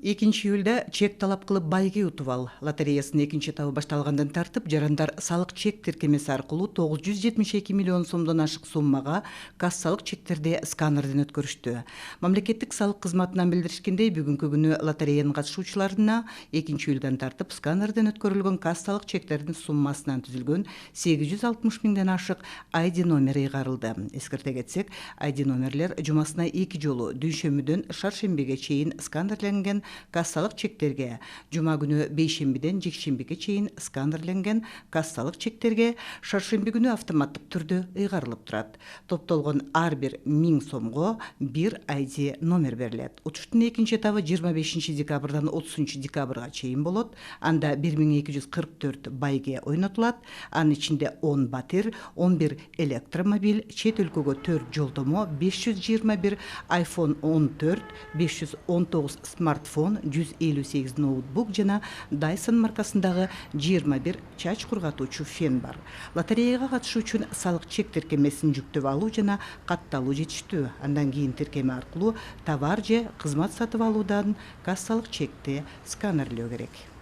2 июльда чек талап кылып байге утуп ал. Лотереясынын экинчи этабы башталгандан тартып, жарандар салык чек тиркемеси аркылуу 972 миллион сомдон ашык суммага кассалык чектерди сканерден өткөрүштү. Мамлекеттик салык кызматынан билдиришкендей, бүгүнкү күнү лотереянын катышуучуларына 2 июльдан тартып сканерден өткөрүлгөн кассалык чектердин суммасынан түзүлгөн 860 миңден ашык ID номер ыйгарылды. Эскерте кетсек, ID номерлер жумасына 2 жолу дүйшөмбүдөн шаршембиге чейин сканерленген кассалык чектерге, жума күнү бейшембиден жекшембиге чейин сканерленген кассалык чектерге, шаршемби күнү автоматтык түрдө ыйгарылып турат. Топтолгон ар бир 1000 сомго бир ID номер берилет. Утуштун экинчи этабы 25 декабрдан 30 декабрга чейин болот. Анда 1244 байге ойнотулат. Анын ичинде 10 батир, 11 электромобиль, чет өлкөгө 4 жолдомо, 521 iPhone 14, 519 смартфон, 158 ноутбук жана Dyson маркасындагы 21 чач кургатуучу фен бар. Лотереяга катышуу үчүн салык чек тиркемесин жүктөп алуу жана катталуу жетиштүү. Андан кийин тиркеме аркылуу товар же кызмат сатып алуудан кассалык чекти сканерлөө керек.